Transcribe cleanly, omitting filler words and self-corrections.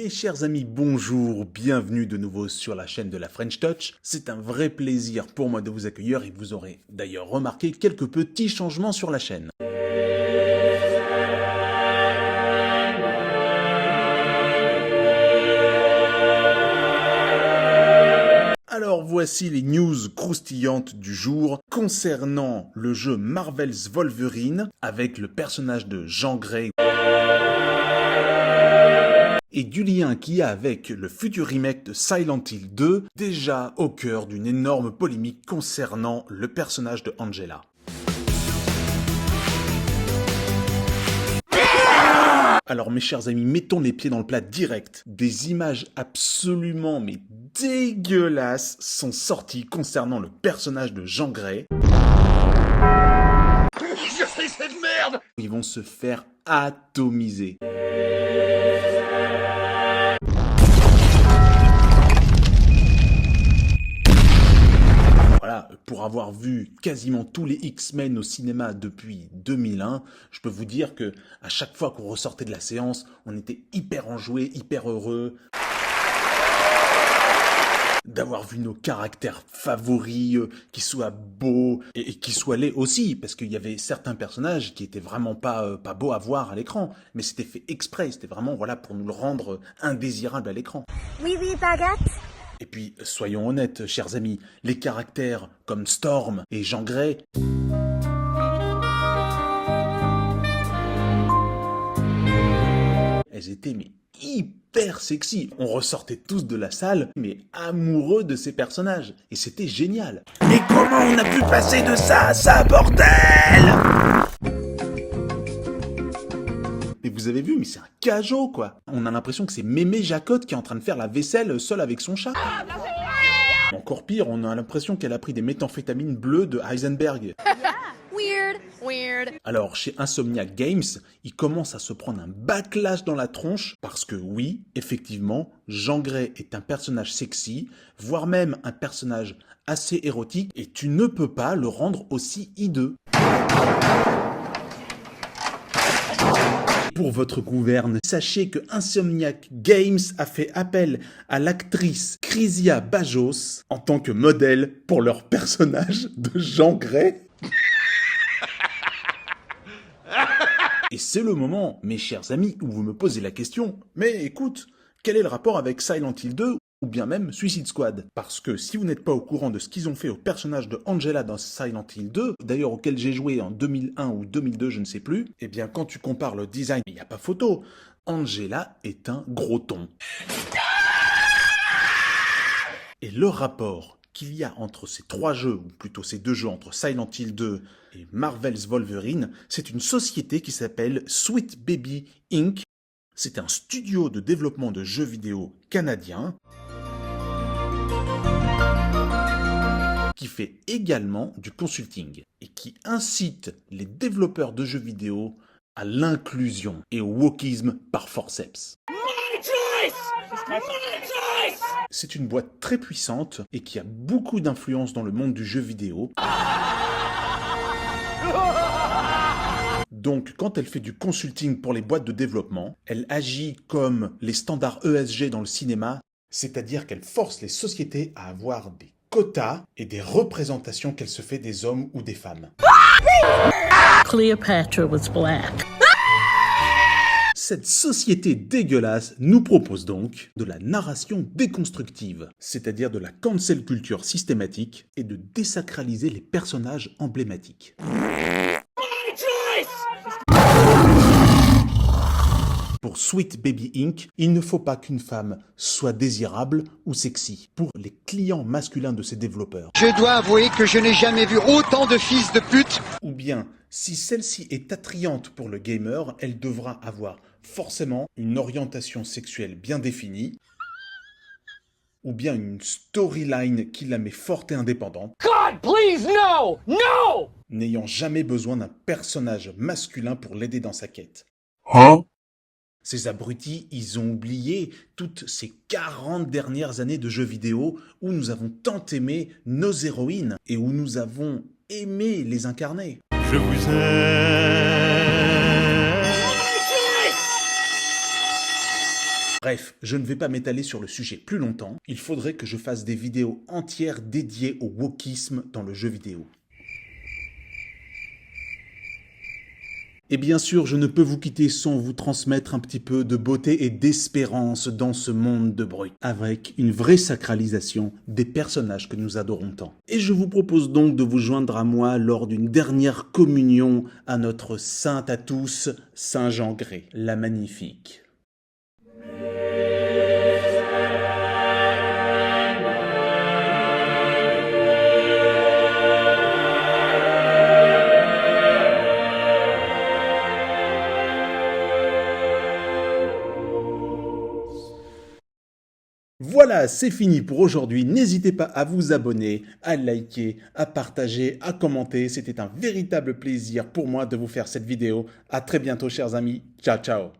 Mes chers amis, bonjour, bienvenue de nouveau sur la chaîne de la French Touch. C'est un vrai plaisir pour moi de vous accueillir et vous aurez d'ailleurs remarqué quelques petits changements sur la chaîne. Alors voici les news croustillantes du jour concernant le jeu Marvel's Wolverine avec le personnage de Jean Grey et du lien qu'il y a avec le futur remake de Silent Hill 2, déjà au cœur d'une énorme polémique concernant le personnage de Angela. Alors mes chers amis, mettons les pieds dans le plat direct. Des images absolument mais dégueulasses sont sorties concernant le personnage de Jean Grey. Je sais cette merde! Ils vont se faire atomiser. Voilà, pour avoir vu quasiment tous les X-Men au cinéma depuis 2001, je peux vous dire que à chaque fois qu'on ressortait de la séance, on était hyper enjoué, hyper heureux d'avoir vu nos caractères favoris, qui soient beaux et qui soient laids aussi, parce qu'il y avait certains personnages qui étaient vraiment pas beaux à voir à l'écran, mais c'était fait exprès, c'était vraiment voilà pour nous le rendre indésirable à l'écran. Oui, oui, baguette. Et puis, soyons honnêtes, chers amis, les caractères comme Storm et Jean Grey, elles étaient mais hyper sexy. On ressortait tous de la salle, mais amoureux de ces personnages. Et c'était génial. Mais comment on a pu passer de ça à ça, bordel? Mais vous avez vu, mais c'est un cajot, quoi. On a l'impression que c'est Mémé Jacotte qui est en train de faire la vaisselle seule avec son chat. Encore pire, on a l'impression qu'elle a pris des méthamphétamines bleues de Heisenberg. Weird. Alors, chez Insomniac Games, ils commencent à se prendre un backlash dans la tronche parce que oui, effectivement, Jean Grey est un personnage sexy, voire même un personnage assez érotique, et tu ne peux pas le rendre aussi hideux. Pour votre gouverne, sachez que Insomniac Games a fait appel à l'actrice Chrysia Bajos en tant que modèle pour leur personnage de Jean Grey. Et c'est le moment, mes chers amis, où vous me posez la question, mais écoute, quel est le rapport avec Silent Hill 2 ou bien même Suicide Squad? Parce que si vous n'êtes pas au courant de ce qu'ils ont fait au personnage de Angela dans Silent Hill 2, d'ailleurs auquel j'ai joué en 2001 ou 2002, je ne sais plus, eh bien quand tu compares le design, il n'y a pas photo. Angela est un gros ton. Et le rapport qu'il y a entre ces trois jeux, ou plutôt ces deux jeux, entre Silent Hill 2 et Marvel's Wolverine, c'est une société qui s'appelle Sweet Baby Inc. C'est un studio de développement de jeux vidéo canadien qui fait également du consulting et qui incite les développeurs de jeux vidéo à l'inclusion et au wokisme par forceps. C'est une boîte très puissante et qui a beaucoup d'influence dans le monde du jeu vidéo. Donc, quand elle fait du consulting pour les boîtes de développement, elle agit comme les standards ESG dans le cinéma, c'est-à-dire qu'elle force les sociétés à avoir des quotas et des représentations qu'elle se fait des hommes ou des femmes. Cleopatra was black. Cette société dégueulasse nous propose donc de la narration déconstructive, c'est-à-dire de la cancel culture systématique et de désacraliser les personnages emblématiques. Pour Sweet Baby Inc., il ne faut pas qu'une femme soit désirable ou sexy pour les clients masculins de ces développeurs. Je dois avouer que je n'ai jamais vu autant de fils de pute. Ou bien, si celle-ci est attrayante pour le gamer, elle devra avoir forcément une orientation sexuelle bien définie, ou bien une storyline qui la met forte et indépendante. God, please, no! No! N'ayant jamais besoin d'un personnage masculin pour l'aider dans sa quête. Hein? Ces abrutis, ils ont oublié toutes ces 40 dernières années de jeux vidéo où nous avons tant aimé nos héroïnes et où nous avons aimé les incarner. Je vous aime. Bref, je ne vais pas m'étaler sur le sujet plus longtemps. Il faudrait que je fasse des vidéos entières dédiées au wokisme dans le jeu vidéo. Et bien sûr, je ne peux vous quitter sans vous transmettre un petit peu de beauté et d'espérance dans ce monde de bruit, avec une vraie sacralisation des personnages que nous adorons tant. Et je vous propose donc de vous joindre à moi lors d'une dernière communion à notre saint à tous, Saint Jean Grey, la magnifique. Voilà, c'est fini pour aujourd'hui. N'hésitez pas à vous abonner, à liker, à partager, à commenter. C'était un véritable plaisir pour moi de vous faire cette vidéo. À très bientôt, chers amis. Ciao, ciao.